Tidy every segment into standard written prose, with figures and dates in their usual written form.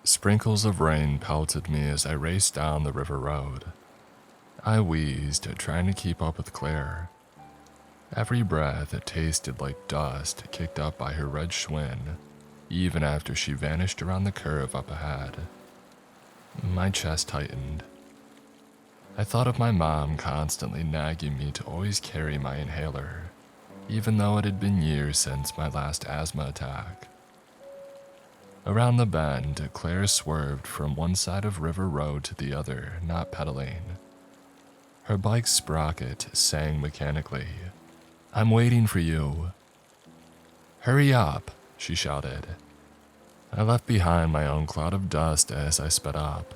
Sprinkles of rain pelted me as I raced down the river road. I wheezed, trying to keep up with Claire. Every breath tasted like dust kicked up by her red Schwinn, even after she vanished around the curve up ahead. My chest tightened. I thought of my mom constantly nagging me to always carry my inhaler, even though it had been years since my last asthma attack. Around the bend, Claire swerved from one side of River Road to the other, not pedaling. Her bike's sprocket sang mechanically. "I'm waiting for you." "Hurry up," she shouted. I left behind my own cloud of dust as I sped up,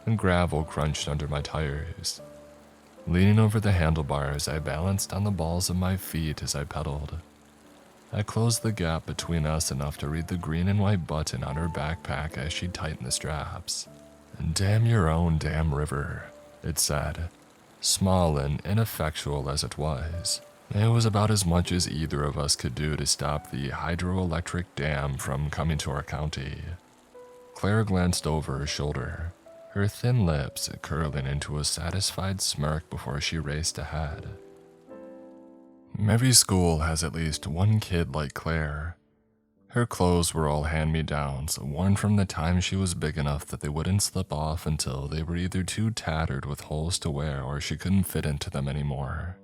and gravel crunched under my tires. Leaning over the handlebars, I balanced on the balls of my feet as I pedaled. I closed the gap between us enough to read the green and white button on her backpack as she tightened the straps. "Damn your own damn river," it said, small and ineffectual as it was. It was about as much as either of us could do to stop the hydroelectric dam from coming to our county. Claire glanced over her shoulder, her thin lips curling into a satisfied smirk before she raced ahead. Every school has at least one kid like Claire. Her clothes were all hand-me-downs, worn from the time she was big enough that they wouldn't slip off until they were either too tattered with holes to wear or she couldn't fit into them anymore.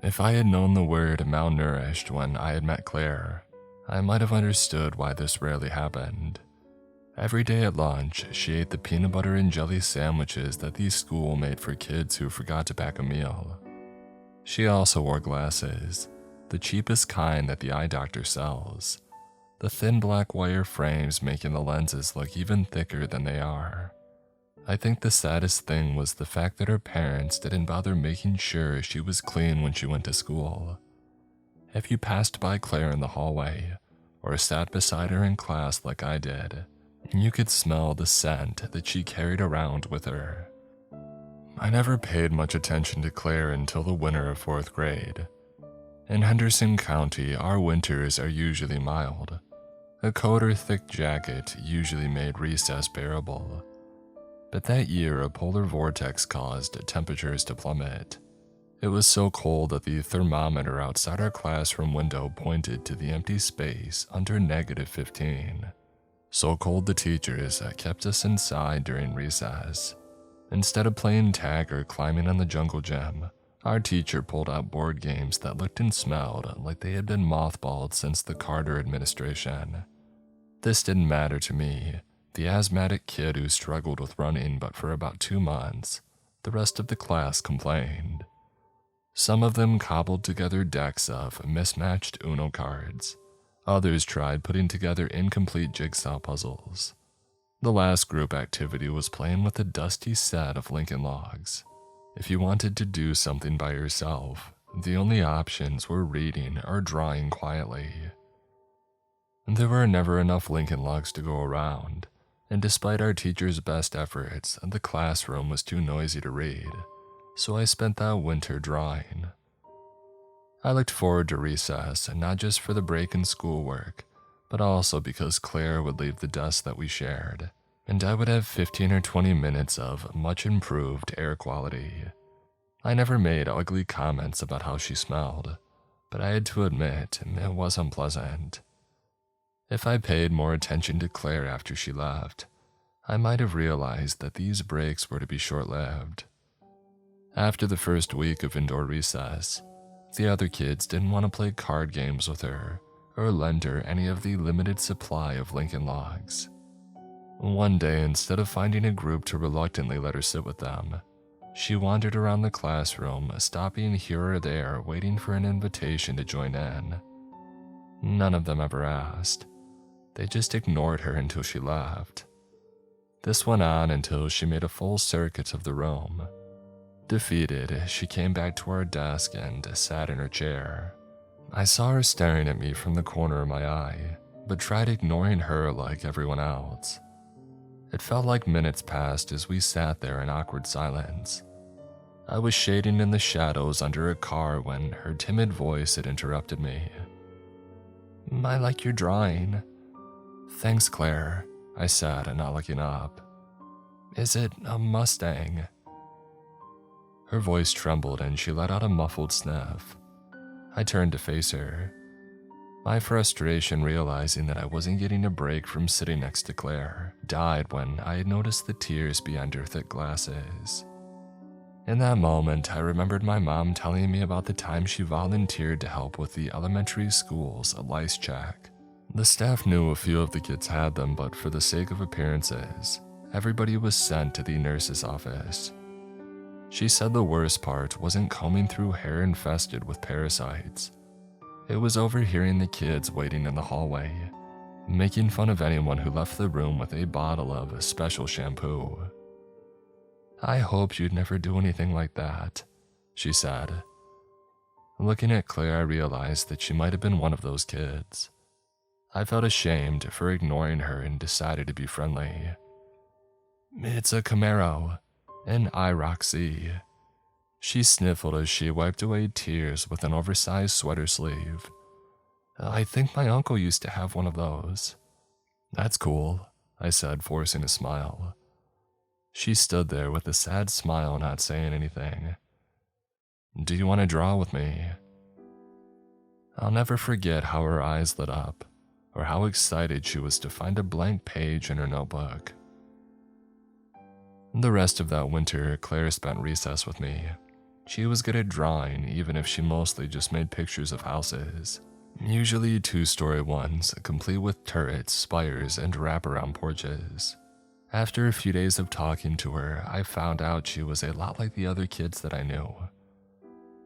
If I had known the word malnourished when I had met Claire, I might have understood why this rarely happened. Every day at lunch, she ate the peanut butter and jelly sandwiches that the school made for kids who forgot to pack a meal. She also wore glasses, the cheapest kind that the eye doctor sells, the thin black wire frames making the lenses look even thicker than they are. I think the saddest thing was the fact that her parents didn't bother making sure she was clean when she went to school. If you passed by Claire in the hallway, or sat beside her in class like I did, you could smell the scent that she carried around with her. I never paid much attention to Claire until the winter of 4th grade. In Henderson County, our winters are usually mild. A coat or thick jacket usually made recess bearable. But that year, a polar vortex caused temperatures to plummet. It was so cold that the thermometer outside our classroom window pointed to the empty space under -15. So cold the teachers kept us inside during recess. Instead of playing tag or climbing on the jungle gym, our teacher pulled out board games that looked and smelled like they had been mothballed since the Carter administration. This didn't matter to me, the asthmatic kid who struggled with running but for about 2 months. The rest of the class complained. Some of them cobbled together decks of mismatched Uno cards. Others tried putting together incomplete jigsaw puzzles. The last group activity was playing with a dusty set of Lincoln Logs. If you wanted to do something by yourself, the only options were reading or drawing quietly. There were never enough Lincoln Logs to go around, and despite our teacher's best efforts, the classroom was too noisy to read, so I spent that winter drawing. I looked forward to recess, not just for the break in schoolwork, but also because Claire would leave the desk that we shared, and I would have 15 or 20 minutes of much improved air quality. I never made ugly comments about how she smelled, but I had to admit it was unpleasant. If I paid more attention to Claire after she left, I might have realized that these breaks were to be short-lived. After the first week of indoor recess, the other kids didn't want to play card games with her or lend her any of the limited supply of Lincoln Logs. One day, instead of finding a group to reluctantly let her sit with them, she wandered around the classroom, stopping here or there, waiting for an invitation to join in. None of them ever asked. They just ignored her until she left. This went on until she made a full circuit of the room. Defeated, she came back to our desk and sat in her chair. I saw her staring at me from the corner of my eye, but tried ignoring her like everyone else. It felt like minutes passed as we sat there in awkward silence. I was shading in the shadows under a car when her timid voice had interrupted me. "I like your drawing." "Thanks, Claire," I said, not looking up. Is it a Mustang? Her voice trembled and she let out a muffled sniff. I turned to face her. My frustration, realizing that I wasn't getting a break from sitting next to Claire, died when I had noticed the tears behind her thick glasses. In that moment, I remembered my mom telling me about the time she volunteered to help with the elementary school's lice check. The staff knew a few of the kids had them, but for the sake of appearances, everybody was sent to the nurse's office. She said the worst part wasn't combing through hair infested with parasites. It was overhearing the kids waiting in the hallway, making fun of anyone who left the room with a bottle of special shampoo. I hope you'd never do anything like that, she said. Looking at Claire, I realized that she might have been one of those kids. I felt ashamed for ignoring her and decided to be friendly. It's a Camaro, an IROC-C. She sniffled as she wiped away tears with an oversized sweater sleeve. I think my uncle used to have one of those. That's cool, I said, forcing a smile. She stood there with a sad smile, not saying anything. Do you want to draw with me? I'll never forget how her eyes lit up, or how excited she was to find a blank page in her notebook. The rest of that winter, Claire spent recess with me. She was good at drawing, even if she mostly just made pictures of houses. Usually two-story ones, complete with turrets, spires, and wraparound porches. After a few days of talking to her, I found out she was a lot like the other kids that I knew.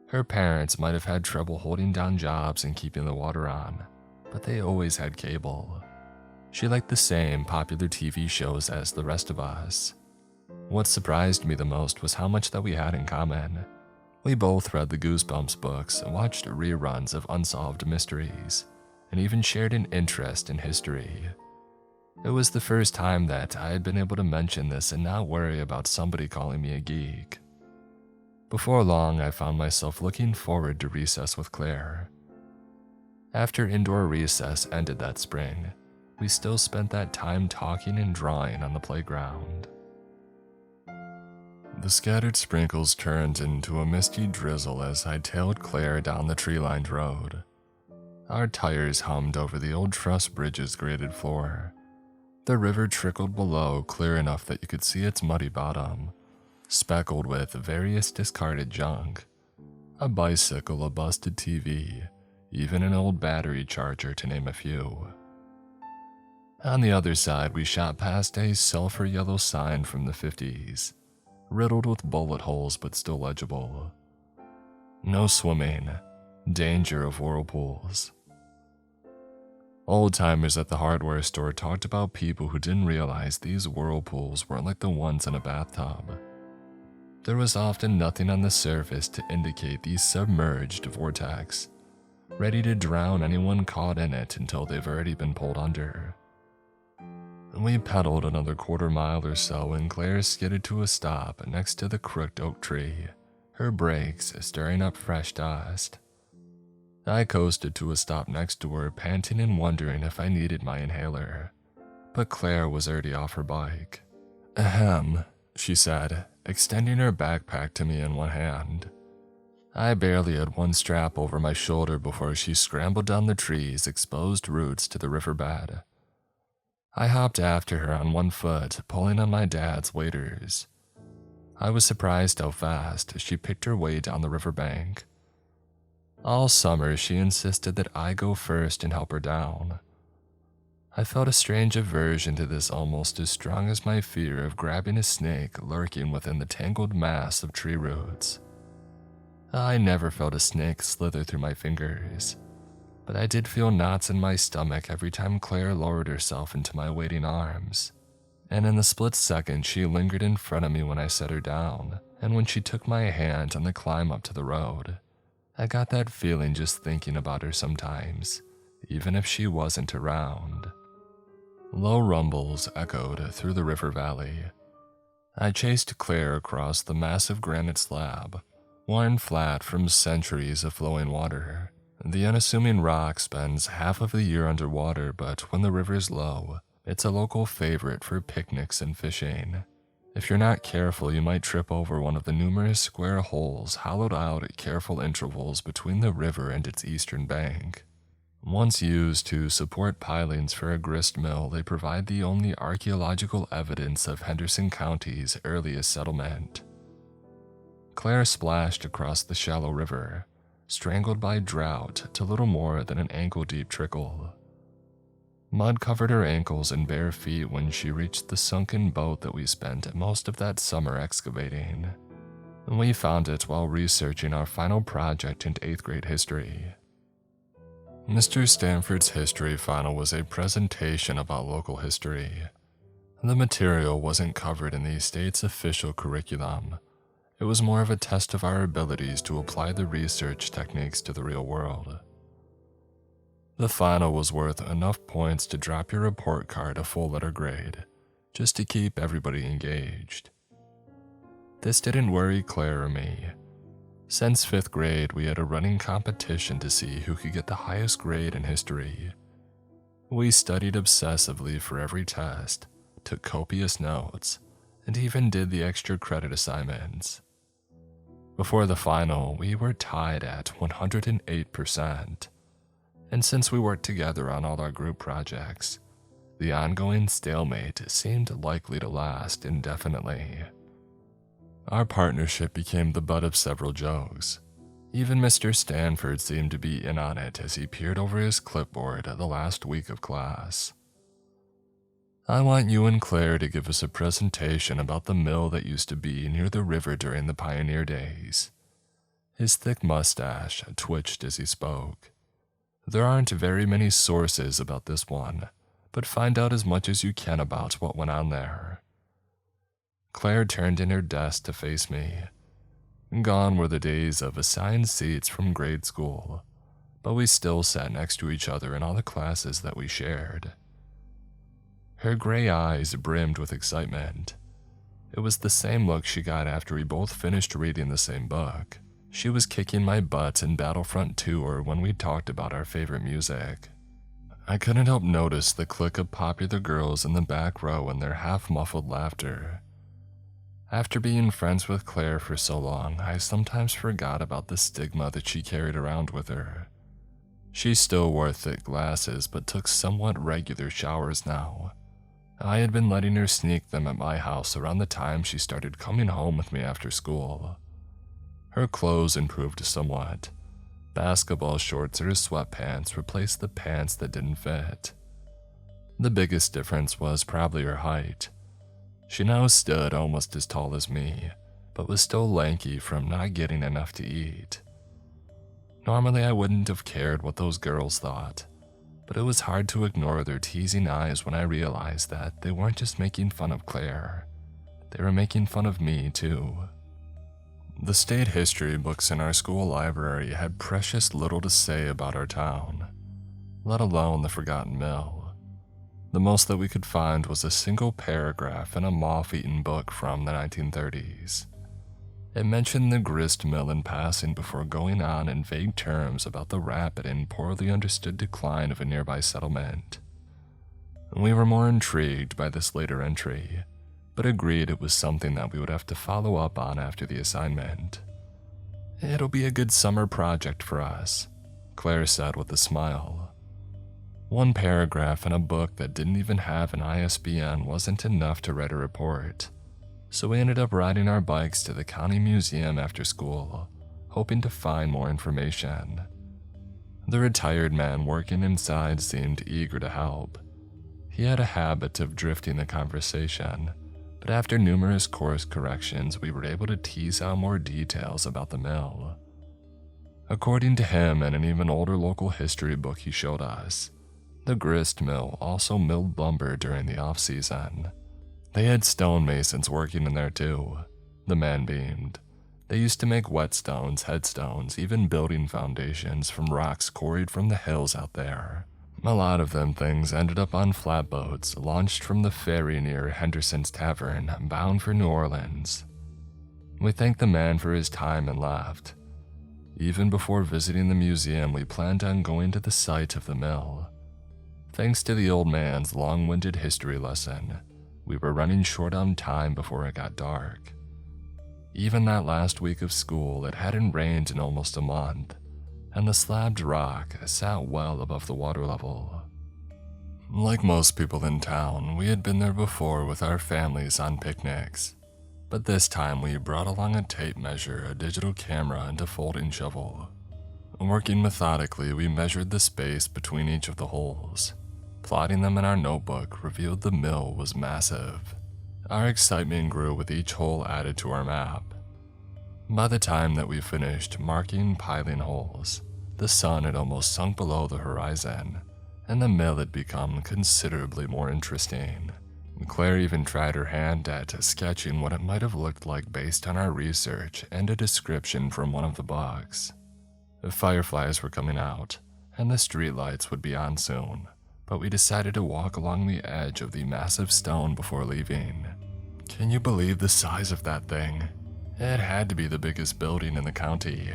Her parents might have had trouble holding down jobs and keeping the water on, but they always had cable. She liked the same popular TV shows as the rest of us. What surprised me the most was how much that we had in common. We both read the Goosebumps books, watched reruns of unsolved mysteries, and even shared an interest in history. It was the first time that I had been able to mention this and not worry about somebody calling me a geek. Before long, I found myself looking forward to recess with Claire. After indoor recess ended that spring, we still spent that time talking and drawing on the playground. The scattered sprinkles turned into a misty drizzle as I tailed Claire down the tree-lined road. Our tires hummed over the old truss bridge's graded floor. The river trickled below, clear enough that you could see its muddy bottom, speckled with various discarded junk. A bicycle, a busted TV, even an old battery charger, to name a few. On the other side, we shot past a sulfur yellow sign from the 50s, riddled with bullet holes but still legible. No swimming, danger of whirlpools. Old-timers at the hardware store talked about people who didn't realize these whirlpools weren't like the ones in a bathtub. There was often nothing on the surface to indicate the submerged vortex, ready to drown anyone caught in it until they've already been pulled under. We pedaled another quarter-mile or so and Claire skidded to a stop next to the crooked oak tree, her brakes stirring up fresh dust. I coasted to a stop next to her, panting and wondering if I needed my inhaler, but Claire was already off her bike. Ahem, she said, extending her backpack to me in one hand. I barely had one strap over my shoulder before she scrambled down the tree's exposed roots to the riverbed. I hopped after her on one foot, pulling on my dad's waders. I was surprised how fast she picked her way down the riverbank. All summer, she insisted that I go first and help her down. I felt a strange aversion to this, almost as strong as my fear of grabbing a snake lurking within the tangled mass of tree roots. I never felt a snake slither through my fingers, but I did feel knots in my stomach every time Claire lowered herself into my waiting arms. And in the split second, she lingered in front of me when I set her down, and when she took my hand on the climb up to the road. I got that feeling just thinking about her sometimes, even if she wasn't around. Low rumbles echoed through the river valley. I chased Claire across the massive granite slab, worn flat from centuries of flowing water. The unassuming rock spends half of the year underwater, but when the river's low, It's a local favorite for picnics and fishing. If you're not careful, you might trip over one of the numerous square holes hollowed out at careful intervals between the river and its eastern bank. Once used to support pilings for a grist mill, they provide the only archaeological evidence of Henderson County's earliest settlement. Claire splashed across the shallow river, strangled by drought to little more than an ankle-deep trickle. Mud covered her ankles and bare feet when she reached the sunken boat that we spent most of that summer excavating. We found it while researching our final project in 8th grade history. Mr. Stanford's history final was a presentation about local history. The material wasn't covered in the state's official curriculum. It was more of a test of our abilities to apply the research techniques to the real world. The final was worth enough points to drop your report card a full letter grade, just to keep everybody engaged. This didn't worry Claire or me. Since 5th grade, we had a running competition to see who could get the highest grade in history. We studied obsessively for every test, took copious notes, and even did the extra credit assignments. Before the final, we were tied at 108%. And since we worked together on all our group projects, the ongoing stalemate seemed likely to last indefinitely. Our partnership became the butt of several jokes. Even Mr. Stanford seemed to be in on it as he peered over his clipboard the last week of class. I want you and Claire to give us a presentation about the mill that used to be near the river during the pioneer days. His thick mustache twitched as he spoke. There aren't very many sources about this one, but find out as much as you can about what went on there. Claire turned in her desk to face me. Gone were the days of assigned seats from grade school, but we still sat next to each other in all the classes that we shared. Her gray eyes brimmed with excitement. It was the same look she got after we both finished reading the same book. She was kicking my butt in Battlefront 2 or when we talked about our favorite music. I couldn't help notice the clique of popular girls in the back row and their half-muffled laughter. After being friends with Claire for so long, I sometimes forgot about the stigma that she carried around with her. She still wore thick glasses but took somewhat regular showers now. I had been letting her sneak them at my house around the time she started coming home with me after school. Her clothes improved somewhat. Basketball shorts or sweatpants replaced the pants that didn't fit. The biggest difference was probably her height. She now stood almost as tall as me, but was still lanky from not getting enough to eat. Normally I wouldn't have cared what those girls thought, but it was hard to ignore their teasing eyes when I realized that they weren't just making fun of Claire. They were making fun of me too. The state history books in our school library had precious little to say about our town, let alone the forgotten mill. The most that we could find was a single paragraph in a moth-eaten book from the 1930s. It mentioned the grist mill in passing before going on in vague terms about the rapid and poorly understood decline of a nearby settlement. We were more intrigued by this later entry, but agreed it was something that we would have to follow up on after the assignment. "It'll be a good summer project for us," Claire said with a smile. One paragraph in a book that didn't even have an ISBN wasn't enough to write a report, so we ended up riding our bikes to the county museum after school, hoping to find more information. The retired man working inside seemed eager to help. He had a habit of drifting the conversation, but after numerous course corrections, we were able to tease out more details about the mill. According to him and an even older local history book he showed us, the grist mill also milled lumber during the off-season. They had stonemasons working in there too, the man beamed. They used to make whetstones, headstones, even building foundations from rocks quarried from the hills out there. A lot of them things ended up on flatboats launched from the ferry near Henderson's Tavern, bound for New Orleans. We thanked the man for his time and left. Even before visiting the museum, we planned on going to the site of the mill. Thanks to the old man's long-winded history lesson, we were running short on time before it got dark. Even that last week of school, it hadn't rained in almost a month, and the slabbed rock sat well above the water level. Like most people in town, we had been there before with our families on picnics, but this time we brought along a tape measure, a digital camera, and a folding shovel. Working methodically, we measured the space between each of the holes. Plotting them in our notebook revealed the mill was massive. Our excitement grew with each hole added to our map. By the time that we finished marking piling holes, the sun had almost sunk below the horizon, and the mill had become considerably more interesting. Claire even tried her hand at sketching what it might have looked like based on our research and a description from one of the books. The fireflies were coming out, and the streetlights would be on soon, but we decided to walk along the edge of the massive stone before leaving. Can you believe the size of that thing? It had to be the biggest building in the county.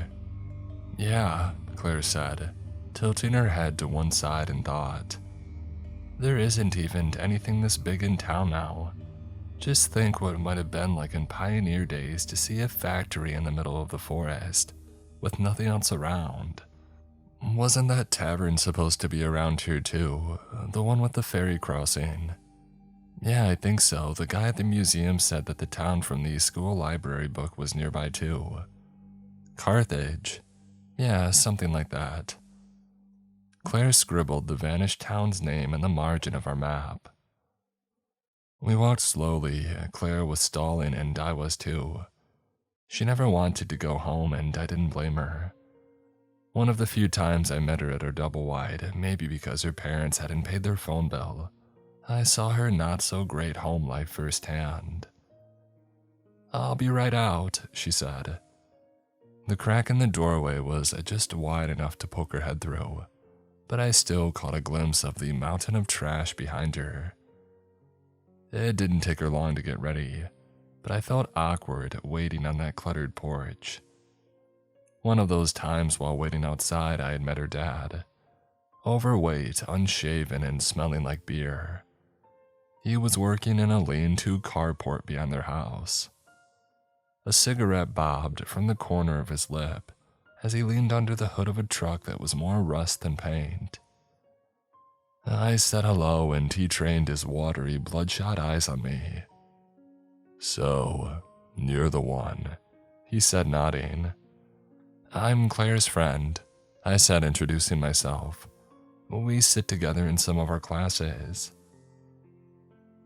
Yeah, Claire said, tilting her head to one side in thought. There isn't even anything this big in town now. Just think what it might have been like in pioneer days to see a factory in the middle of the forest, with nothing else around. Wasn't that tavern supposed to be around here too? The one with the ferry crossing? Yeah, I think so. The guy at the museum said that the town from the school library book was nearby too. Carthage? Yeah, something like that. Claire scribbled the vanished town's name in the margin of our map. We walked slowly. Claire was stalling and I was too. She never wanted to go home and I didn't blame her. One of the few times I met her at her double wide, maybe because her parents hadn't paid their phone bill, I saw her not so great home life firsthand. I'll be right out, she said. The crack in the doorway was just wide enough to poke her head through, but I still caught a glimpse of the mountain of trash behind her. It didn't take her long to get ready, but I felt awkward waiting on that cluttered porch. One of those times while waiting outside I had met her dad. Overweight, unshaven, and smelling like beer. He was working in a lean-to carport behind their house. A cigarette bobbed from the corner of his lip as he leaned under the hood of a truck that was more rust than paint. I said hello and he trained his watery, bloodshot eyes on me. So, you're the one, he said, nodding. I'm Claire's friend, I said, introducing myself. We sit together in some of our classes.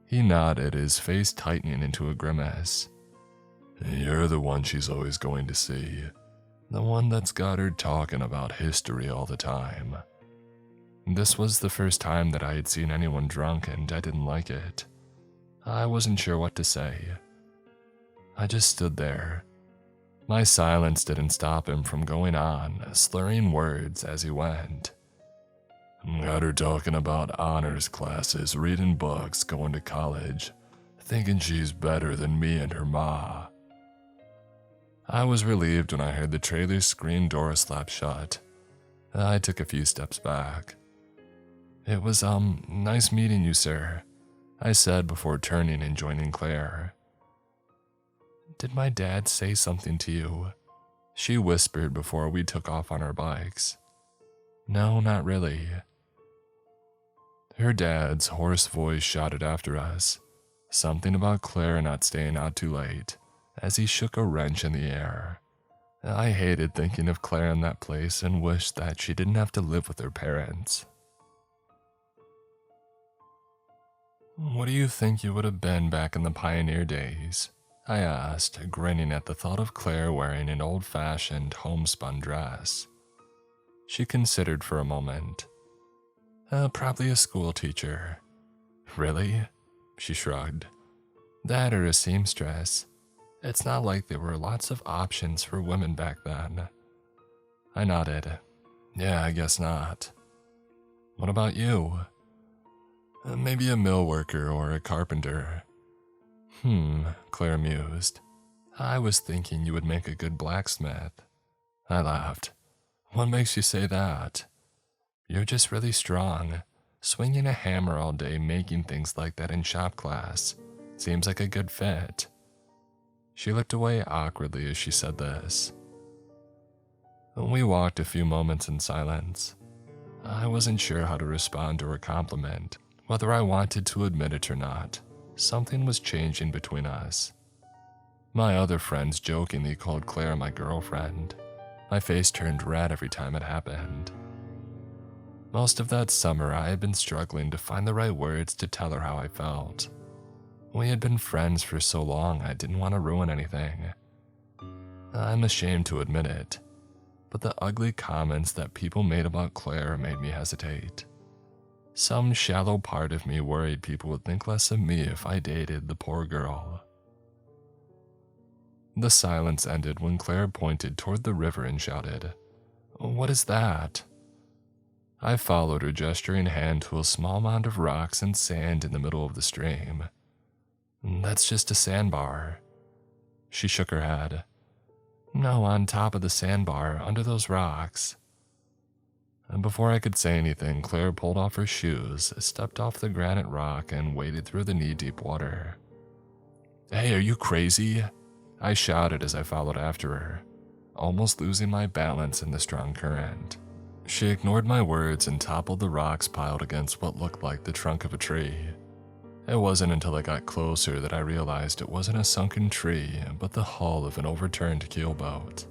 He nodded, his face tightening into a grimace. You're the one she's always going to see. The one that's got her talking about history all the time. This was the first time that I had seen anyone drunk and I didn't like it. I wasn't sure what to say. I just stood there. My silence didn't stop him from going on, slurring words as he went. Got her talking about honors classes, reading books, going to college, thinking she's better than me and her ma. I was relieved when I heard the trailer's screen door slap shut. I took a few steps back. It was, nice meeting you, sir, I said before turning and joining Claire. Did my dad say something to you? She whispered before we took off on our bikes. No, not really. Her dad's hoarse voice shouted after us, something about Claire not staying out too late, as he shook a wrench in the air. I hated thinking of Claire in that place and wished that she didn't have to live with her parents. What do you think you would have been back in the pioneer days? I asked, grinning at the thought of Claire wearing an old-fashioned homespun dress. She considered for a moment. Probably a school teacher. Really? She shrugged. That or a seamstress. It's not like there were lots of options for women back then. I nodded. Yeah, I guess not. What about you? Maybe a mill worker or a carpenter. Claire mused. I was thinking you would make a good blacksmith. I laughed. What makes you say that? You're just really strong. Swinging a hammer all day making things like that in shop class seems like a good fit. She looked away awkwardly as she said this. We walked a few moments in silence. I wasn't sure how to respond to her compliment, whether I wanted to admit it or not. Something was changing between us. My other friends jokingly called Claire my girlfriend. My face turned red every time it happened. Most of that summer, I had been struggling to find the right words to tell her how I felt. We had been friends for so long, I didn't want to ruin anything. I'm ashamed to admit it, but the ugly comments that people made about Claire made me hesitate. Some shallow part of me worried people would think less of me if I dated the poor girl. The silence ended when Claire pointed toward the river and shouted, "What is that?" I followed her gesturing hand to a small mound of rocks and sand in the middle of the stream. "That's just a sandbar." She shook her head. "No, on top of the sandbar, under those rocks." And before I could say anything, Claire pulled off her shoes, stepped off the granite rock, and waded through the knee-deep water. "Hey, are you crazy?" I shouted as I followed after her, almost losing my balance in the strong current. She ignored my words and toppled the rocks piled against what looked like the trunk of a tree. It wasn't until I got closer that I realized it wasn't a sunken tree, but the hull of an overturned keelboat.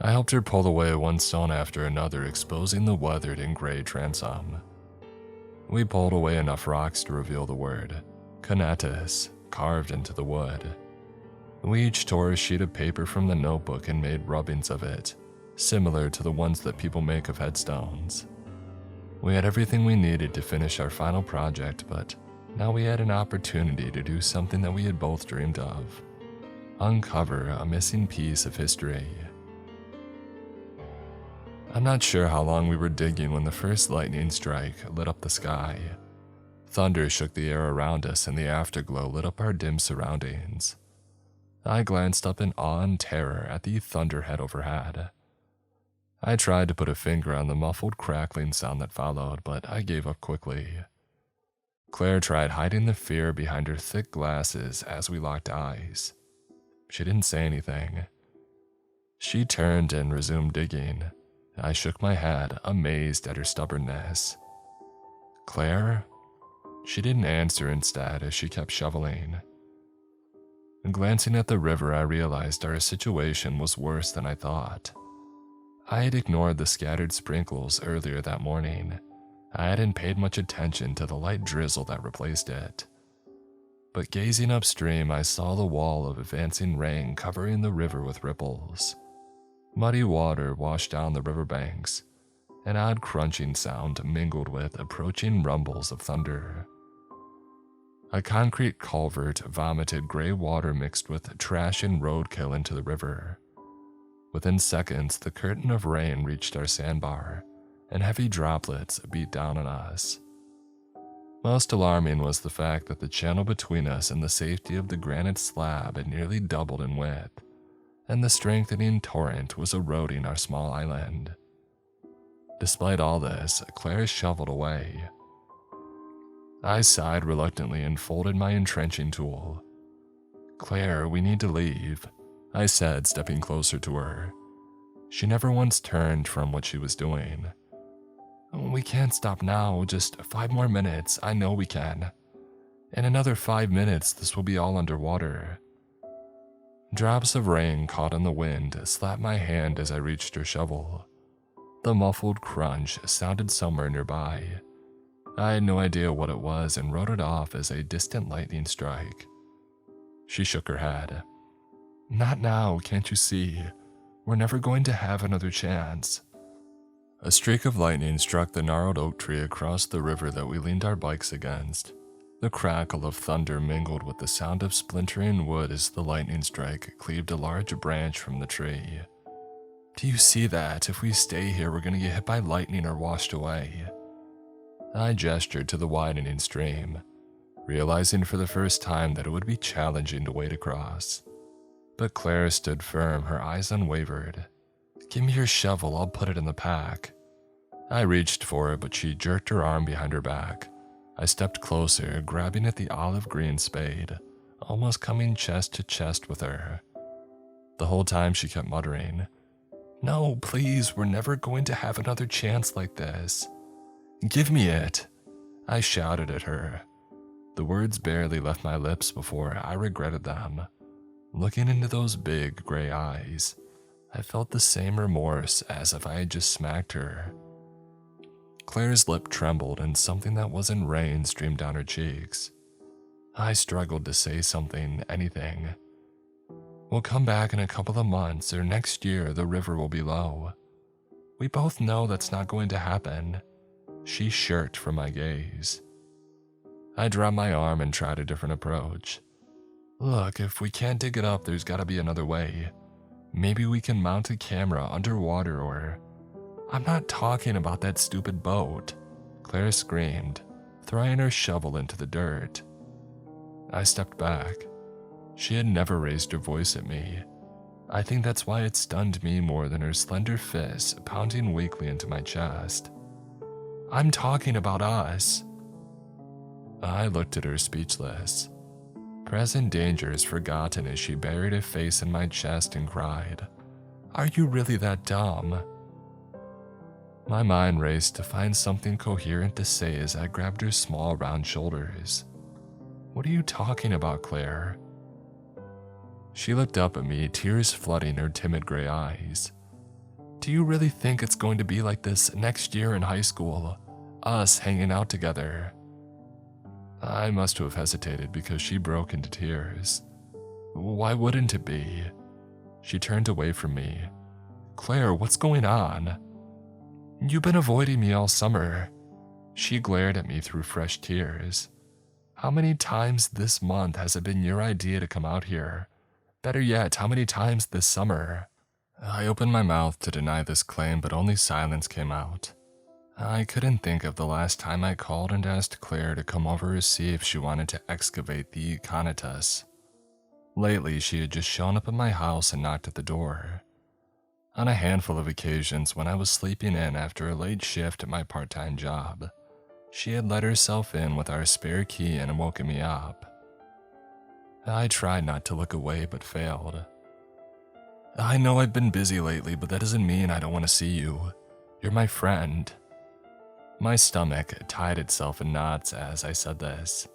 I helped her pull away one stone after another, exposing the weathered and gray transom. We pulled away enough rocks to reveal the word "Conatus" carved into the wood. We each tore a sheet of paper from the notebook and made rubbings of it, similar to the ones that people make of headstones. We had everything we needed to finish our final project, but now we had an opportunity to do something that we had both dreamed of: uncover a missing piece of history. I'm not sure how long we were digging when the first lightning strike lit up the sky. Thunder shook the air around us and the afterglow lit up our dim surroundings. I glanced up in awe and terror at the thunderhead overhead. I tried to put a finger on the muffled crackling sound that followed, but I gave up quickly. Claire tried hiding the fear behind her thick glasses as we locked eyes. She didn't say anything. She turned and resumed digging. I shook my head, amazed at her stubbornness. "Claire?" She didn't answer instead as she kept shoveling. Glancing at the river, I realized our situation was worse than I thought. I had ignored the scattered sprinkles earlier that morning. I hadn't paid much attention to the light drizzle that replaced it. But gazing upstream, I saw the wall of advancing rain covering the river with ripples. Muddy water washed down the riverbanks. An odd crunching sound mingled with approaching rumbles of thunder. A concrete culvert vomited gray water mixed with trash and roadkill into the river. Within seconds, the curtain of rain reached our sandbar, and heavy droplets beat down on us. Most alarming was the fact that the channel between us and the safety of the granite slab had nearly doubled in width, and the strengthening torrent was eroding our small island. Despite all this, Claire shoveled away. I sighed reluctantly and folded my entrenching tool. "Claire, we need to leave," I said, stepping closer to her. She never once turned from what she was doing. "We can't stop now, just 5 more minutes, I know we can. In another 5 minutes, this will be all underwater." Drops of rain caught in the wind slapped my hand as I reached her shovel. The muffled crunch sounded somewhere nearby. I had no idea what it was and wrote it off as a distant lightning strike. She shook her head. "Not now, can't you see? We're never going to have another chance." A streak of lightning struck the gnarled oak tree across the river that we leaned our bikes against. The crackle of thunder mingled with the sound of splintering wood as the lightning strike cleaved a large branch from the tree. "Do you see that? If we stay here, we're going to get hit by lightning or washed away." I gestured to the widening stream, realizing for the first time that it would be challenging to wade across. But Claire stood firm, her eyes unwavered. "Give me your shovel, I'll put it in the pack." I reached for it, but she jerked her arm behind her back. I stepped closer, grabbing at the olive green spade, almost coming chest to chest with her. The whole time she kept muttering, "No, please, we're never going to have another chance like this. Give me it," I shouted at her. The words barely left my lips before I regretted them. Looking into those big gray eyes, I felt the same remorse as if I had just smacked her. Claire's lip trembled and something that wasn't rain streamed down her cheeks. I struggled to say something, anything. "We'll come back in a couple of months, or next year the river will be low." "We both know that's not going to happen." She shirked from my gaze. I dropped my arm and tried a different approach. "Look, if we can't dig it up, there's gotta be another way. Maybe we can mount a camera underwater or..." "I'm not talking about that stupid boat," Claire screamed, throwing her shovel into the dirt. I stepped back. She had never raised her voice at me. I think that's why it stunned me more than her slender fist pounding weakly into my chest. "I'm talking about us." I looked at her speechless. Present dangers forgotten as she buried her face in my chest and cried, "Are you really that dumb?" My mind raced to find something coherent to say as I grabbed her small round shoulders. "What are you talking about, Claire?" She looked up at me, tears flooding her timid gray eyes. "Do you really think it's going to be like this next year in high school? Us hanging out together?" I must have hesitated because she broke into tears. "Why wouldn't it be?" She turned away from me. "Claire, what's going on?" "You've been avoiding me all summer." She glared at me through fresh tears. "How many times this month has it been your idea to come out here? Better yet, how many times this summer?" I opened my mouth to deny this claim, but only silence came out. I couldn't think of the last time I called and asked Claire to come over to see if she wanted to excavate the Econitus. Lately, she had just shown up at my house and knocked at the door. On a handful of occasions when I was sleeping in after a late shift at my part-time job, she had let herself in with our spare key and woken me up. I tried not to look away but failed. "I know I've been busy lately, but that doesn't mean I don't want to see you. You're my friend." My stomach tied itself in knots as I said this.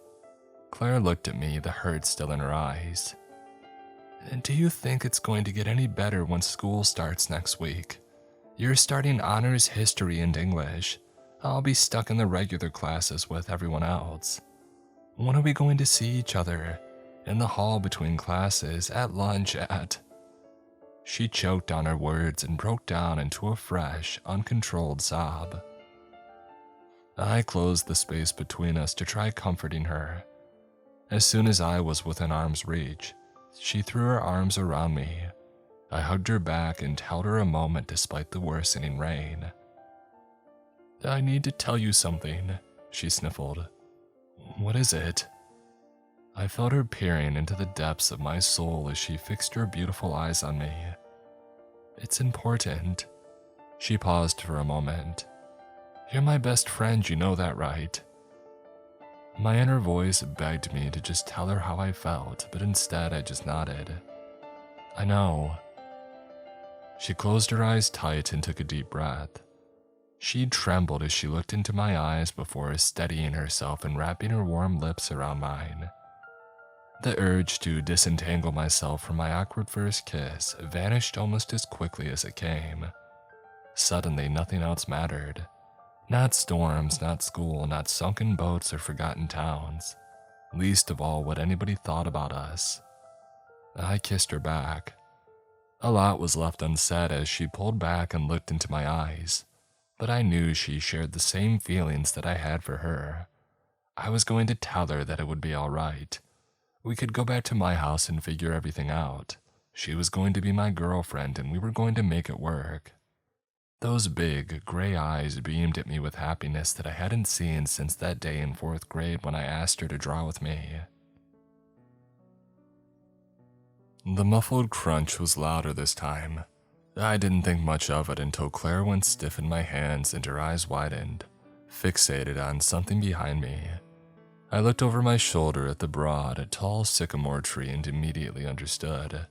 Claire looked at me, the hurt still in her eyes. "Do you think it's going to get any better when school starts next week? You're starting honors history and English. I'll be stuck in the regular classes with everyone else. When are we going to see each other? In the hall between classes, at lunch, at..." She choked on her words and broke down into a fresh, uncontrolled sob. I closed the space between us to try comforting her. As soon as I was within arm's reach, she threw her arms around me. I hugged her back and held her a moment despite the worsening rain. "I need to tell you something," she sniffled. "What is it?" I felt her peering into the depths of my soul as she fixed her beautiful eyes on me. "It's important." She paused for a moment. "You're my best friend, you know that, right?" My inner voice begged me to just tell her how I felt, but instead I just nodded. "I know." She closed her eyes tight and took a deep breath. She trembled as she looked into my eyes before steadying herself and wrapping her warm lips around mine. The urge to disentangle myself from my awkward first kiss vanished almost as quickly as it came. Suddenly, nothing else mattered. Not storms, not school, not sunken boats or forgotten towns. Least of all what anybody thought about us. I kissed her back. A lot was left unsaid as she pulled back and looked into my eyes, but I knew she shared the same feelings that I had for her. I was going to tell her that it would be all right. We could go back to my house and figure everything out. She was going to be my girlfriend and we were going to make it work. Those big, gray eyes beamed at me with happiness that I hadn't seen since that day in 4th grade when I asked her to draw with me. The muffled crunch was louder this time. I didn't think much of it until Claire went stiff in my hands and her eyes widened, fixated on something behind me. I looked over my shoulder at the broad, tall sycamore tree and immediately understood.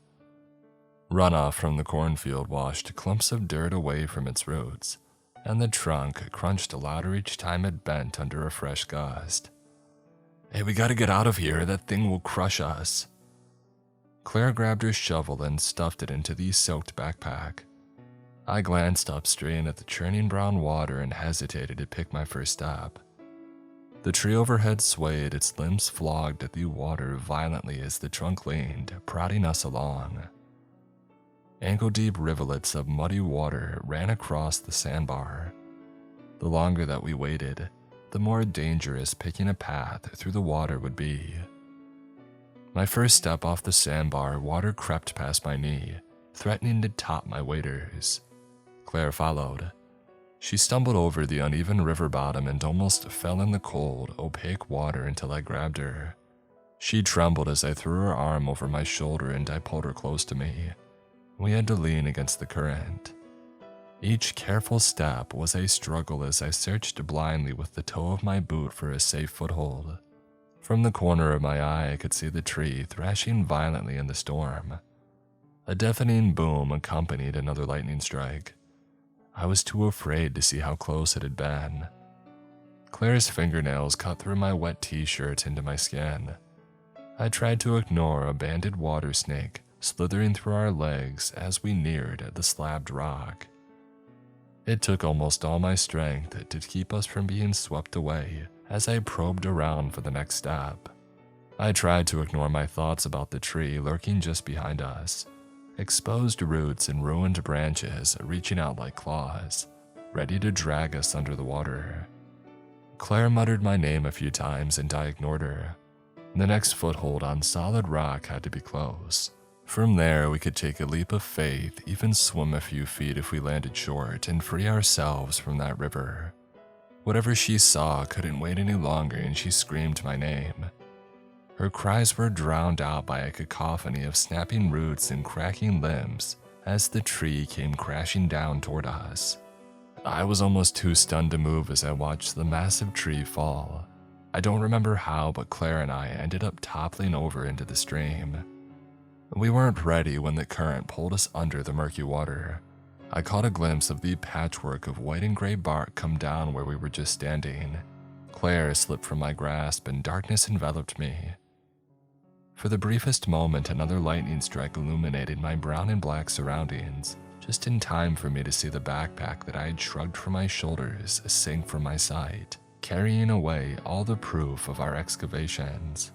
Runoff from the cornfield washed clumps of dirt away from its roots, and the trunk crunched louder each time it bent under a fresh gust. "Hey, we gotta get out of here, that thing will crush us." Claire grabbed her shovel and stuffed it into the soaked backpack. I glanced upstream at the churning brown water and hesitated to pick my first step. The tree overhead swayed, its limbs flogged at the water violently as the trunk leaned, prodding us along. Ankle-deep rivulets of muddy water ran across the sandbar. The longer that we waited, the more dangerous picking a path through the water would be. My first step off the sandbar, water crept past my knee, threatening to top my waders. Claire followed. She stumbled over the uneven river bottom and almost fell in the cold, opaque water until I grabbed her. She trembled as I threw her arm over my shoulder and I pulled her close to me. We had to lean against the current. Each careful step was a struggle as I searched blindly with the toe of my boot for a safe foothold. From the corner of my eye, I could see the tree thrashing violently in the storm. A deafening boom accompanied another lightning strike. I was too afraid to see how close it had been. Claire's fingernails cut through my wet t-shirt into my skin. I tried to ignore a banded water snake slithering through our legs as we neared the slabbed rock. It took almost all my strength to keep us from being swept away as I probed around for the next step. I tried to ignore my thoughts about the tree lurking just behind us, exposed roots and ruined branches reaching out like claws, ready to drag us under the water. Claire muttered my name a few times and I ignored her. The next foothold on solid rock had to be close. From there, we could take a leap of faith, even swim a few feet if we landed short, and free ourselves from that river. Whatever she saw couldn't wait any longer and she screamed my name. Her cries were drowned out by a cacophony of snapping roots and cracking limbs as the tree came crashing down toward us. I was almost too stunned to move as I watched the massive tree fall. I don't remember how, but Claire and I ended up toppling over into the stream. We weren't ready when the current pulled us under the murky water. I caught a glimpse of the patchwork of white and gray bark come down where we were just standing. Claire slipped from my grasp and darkness enveloped me. For the briefest moment, another lightning strike illuminated my brown and black surroundings, just in time for me to see the backpack that I had shrugged from my shoulders sink from my sight, carrying away all the proof of our excavations.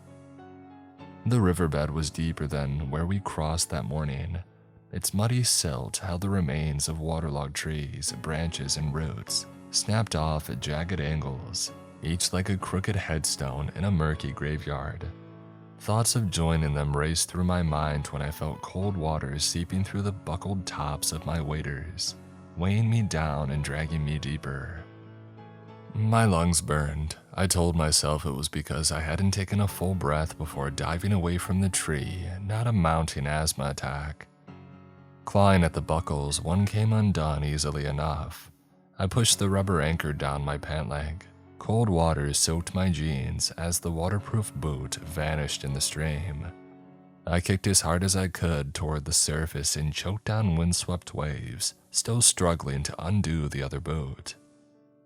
The riverbed was deeper than where we crossed that morning. Its muddy silt held the remains of waterlogged trees, branches, and roots, snapped off at jagged angles, each like a crooked headstone in a murky graveyard. Thoughts of joining them raced through my mind when I felt cold water seeping through the buckled tops of my waders, weighing me down and dragging me deeper. My lungs burned. I told myself it was because I hadn't taken a full breath before diving away from the tree, not a mounting asthma attack. Clawing at the buckles, one came undone easily enough. I pushed the rubber anchor down my pant leg. Cold water soaked my jeans as the waterproof boot vanished in the stream. I kicked as hard as I could toward the surface and choked down windswept waves, still struggling to undo the other boot.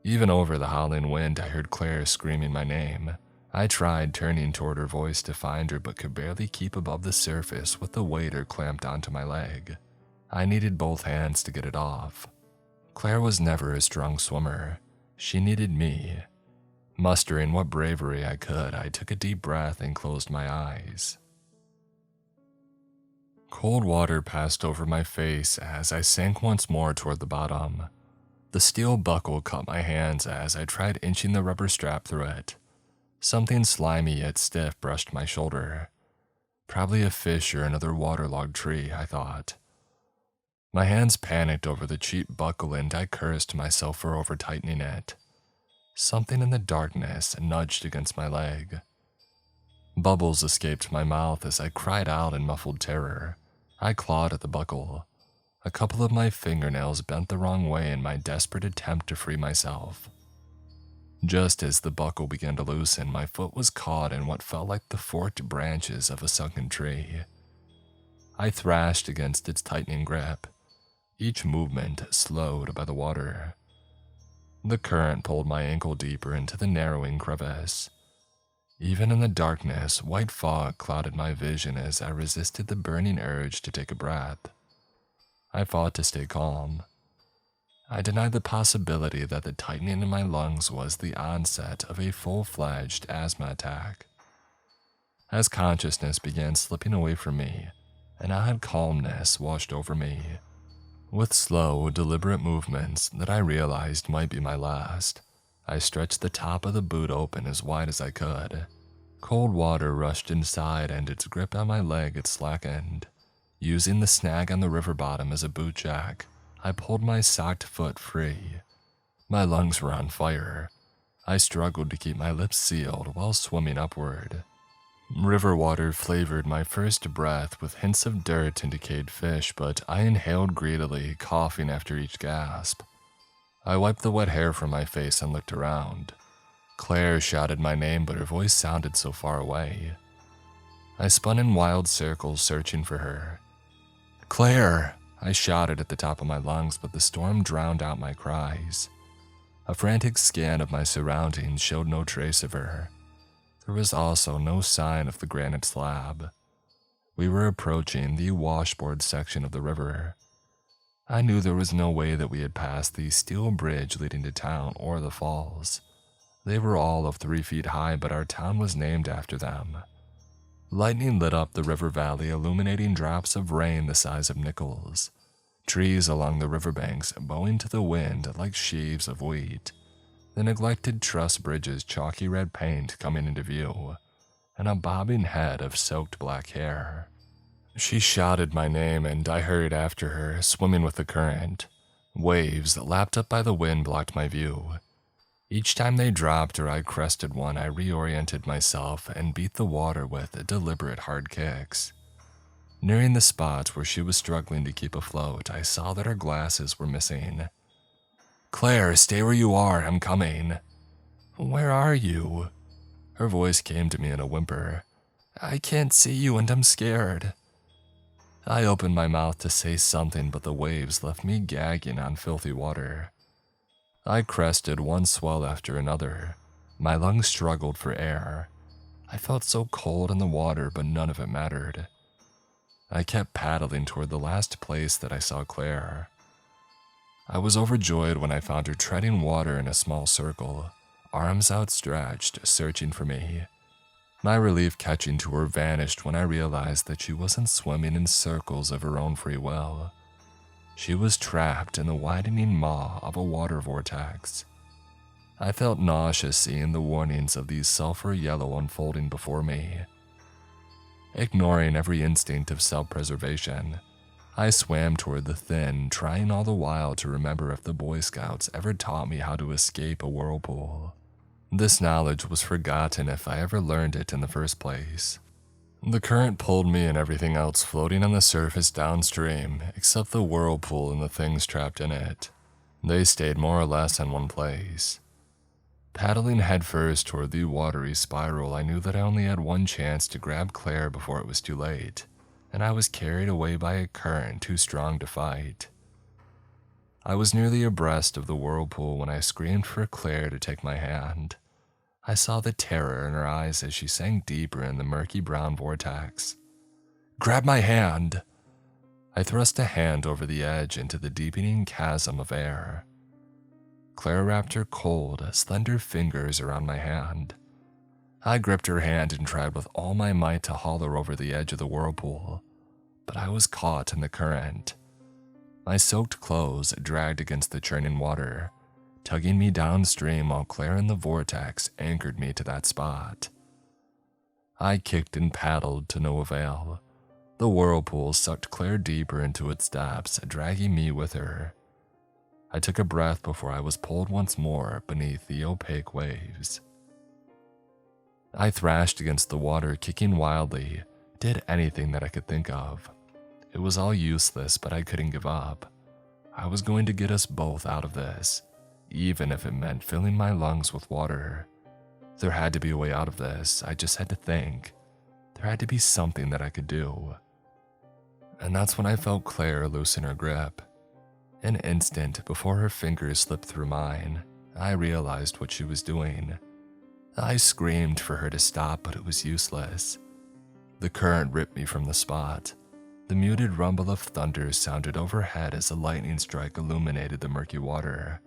Even over the howling wind, I heard Claire screaming my name. I tried turning toward her voice to find her but could barely keep above the surface with the waiter clamped onto my leg. I needed both hands to get it off. Claire was never a strong swimmer. She needed me. Mustering what bravery I could, I took a deep breath and closed my eyes. Cold water passed over my face as I sank once more toward the bottom. The steel buckle caught my hands as I tried inching the rubber strap through it. Something slimy yet stiff brushed my shoulder. Probably a fish or another waterlogged tree, I thought. My hands panicked over the cheap buckle and I cursed myself for over-tightening it. Something in the darkness nudged against my leg. Bubbles escaped my mouth as I cried out in muffled terror. I clawed at the buckle. A couple of my fingernails bent the wrong way in my desperate attempt to free myself. Just as the buckle began to loosen, my foot was caught in what felt like the forked branches of a sunken tree. I thrashed against its tightening grip, each movement slowed by the water. The current pulled my ankle deeper into the narrowing crevice. Even in the darkness, white fog clouded my vision as I resisted the burning urge to take a breath. I fought to stay calm. I denied the possibility that the tightening in my lungs was the onset of a full-fledged asthma attack. As consciousness began slipping away from me, an odd calmness washed over me. With slow, deliberate movements that I realized might be my last, I stretched the top of the boot open as wide as I could. Cold water rushed inside and its grip on my leg had slackened. Using the snag on the river bottom as a boot jack, I pulled my socked foot free. My lungs were on fire. I struggled to keep my lips sealed while swimming upward. River water flavored my first breath with hints of dirt and decayed fish, but I inhaled greedily, coughing after each gasp. I wiped the wet hair from my face and looked around. Claire shouted my name, but her voice sounded so far away. I spun in wild circles searching for her. "Claire!" I shouted at the top of my lungs, but the storm drowned out my cries. A frantic scan of my surroundings showed no trace of her. There was also no sign of the granite slab. We were approaching the washboard section of the river. I knew there was no way that we had passed the steel bridge leading to town or the falls. They were all of 3 feet high, but our town was named after them. Lightning lit up the river valley, illuminating drops of rain the size of nickels. Trees along the riverbanks bowing to the wind like sheaves of wheat. The neglected truss bridge's chalky red paint coming into view, and a bobbing head of soaked black hair. She shouted my name and I hurried after her, swimming with the current. Waves lapped up by the wind blocked my view. Each time they dropped or I crested one, I reoriented myself and beat the water with deliberate hard kicks. Nearing the spot where she was struggling to keep afloat, I saw that her glasses were missing. "Claire, stay where you are, I'm coming." "Where are you?" Her voice came to me in a whimper. "I can't see you and I'm scared." I opened my mouth to say something, but the waves left me gagging on filthy water. I crested one swell after another. My lungs struggled for air. I felt so cold in the water, but none of it mattered. I kept paddling toward the last place that I saw Claire. I was overjoyed when I found her treading water in a small circle, arms outstretched, searching for me. My relief catching to her vanished when I realized that she wasn't swimming in circles of her own free will. She was trapped in the widening maw of a water vortex. I felt nauseous seeing the warnings of the sulfur yellow unfolding before me. Ignoring every instinct of self-preservation, I swam toward the thin, trying all the while to remember if the Boy Scouts ever taught me how to escape a whirlpool. This knowledge was forgotten if I ever learned it in the first place. The current pulled me and everything else floating on the surface downstream, except the whirlpool and the things trapped in it. They stayed more or less in one place. Paddling headfirst toward the watery spiral, I knew that I only had one chance to grab Claire before it was too late, and I was carried away by a current too strong to fight. I was nearly abreast of the whirlpool when I screamed for Claire to take my hand. I saw the terror in her eyes as she sank deeper in the murky brown vortex. "Grab my hand!" I thrust a hand over the edge into the deepening chasm of air. Claire wrapped her cold, slender fingers around my hand. I gripped her hand and tried with all my might to haul her over the edge of the whirlpool, but I was caught in the current. My soaked clothes dragged against the churning water, tugging me downstream while Claire in the vortex anchored me to that spot. I kicked and paddled to no avail. The whirlpool sucked Claire deeper into its depths, dragging me with her. I took a breath before I was pulled once more beneath the opaque waves. I thrashed against the water, kicking wildly, did anything that I could think of. It was all useless, but I couldn't give up. I was going to get us both out of this, even if it meant filling my lungs with water. There had to be a way out of this. I just had to think. There had to be something that I could do. And that's when I felt Claire loosen her grip. An instant before her fingers slipped through mine, I realized what she was doing. I screamed for her to stop, but it was useless. The current ripped me from the spot. The muted rumble of thunder sounded overhead as a lightning strike illuminated the murky water.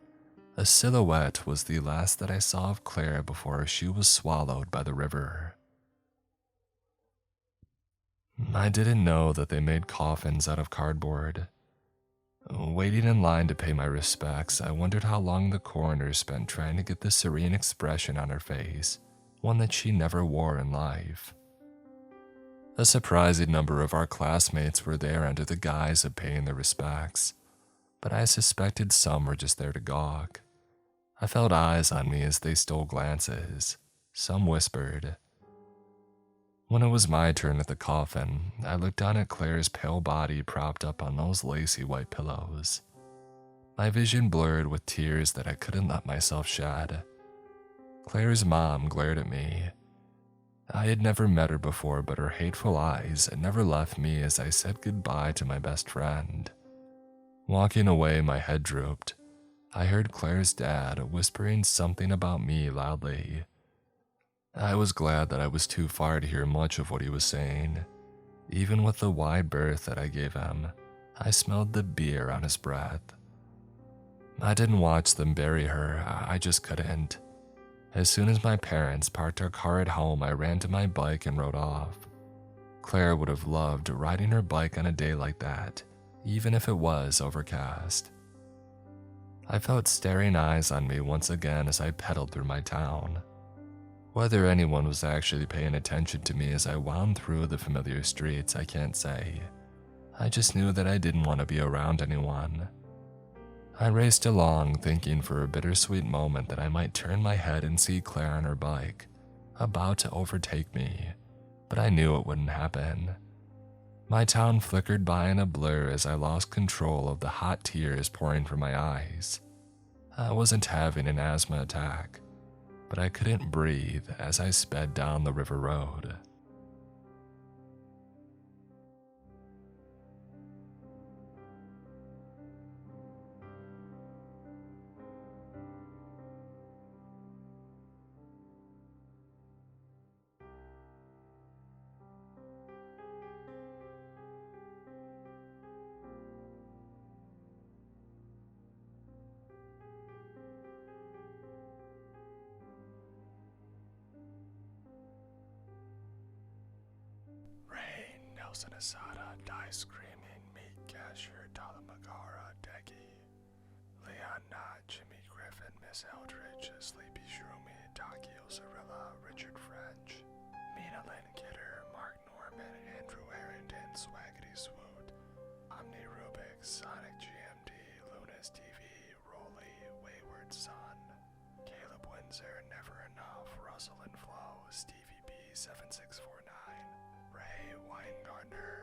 A silhouette was the last that I saw of Claire before she was swallowed by the river. I didn't know that they made coffins out of cardboard. Waiting in line to pay my respects, I wondered how long the coroner spent trying to get the serene expression on her face, one that she never wore in life. A surprising number of our classmates were there under the guise of paying their respects, but I suspected some were just there to gawk. I felt eyes on me as they stole glances. Some whispered. When it was my turn at the coffin, I looked down at Claire's pale body propped up on those lacy white pillows. My vision blurred with tears that I couldn't let myself shed. Claire's mom glared at me. I had never met her before, but her hateful eyes had never left me as I said goodbye to my best friend. Walking away, my head drooped. I heard Claire's dad whispering something about me loudly. I was glad that I was too far to hear much of what he was saying. Even with the wide berth that I gave him, I smelled the beer on his breath. I didn't watch them bury her, I just couldn't. As soon as my parents parked our car at home, I ran to my bike and rode off. Claire would have loved riding her bike on a day like that, even if it was overcast. I felt staring eyes on me once again as I pedaled through my town. Whether anyone was actually paying attention to me as I wound through the familiar streets, I can't say. I just knew that I didn't want to be around anyone. I raced along, thinking for a bittersweet moment that I might turn my head and see Claire on her bike, about to overtake me, but I knew it wouldn't happen. My town flickered by in a blur as I lost control of the hot tears pouring from my eyes. I wasn't having an asthma attack, but I couldn't breathe as I sped down the river road. Nelson Asada, Die Screaming, Meat Cashier, Talamagara, Degi, Leon Knott, Jimmy Griffin, Miss Eldridge, Sleepy Shroomy, Takio Zarilla, Richard French, Mina Lynn Kidder, Mark Norman, Andrew Harrington, Swaggity Swoot, Omni Rubik, Sonic GMD, Lunas TV, Rolly, Wayward Son, Caleb Windsor, Never Enough, Russell and Flo, Stevie B7649, Ray Weingartner,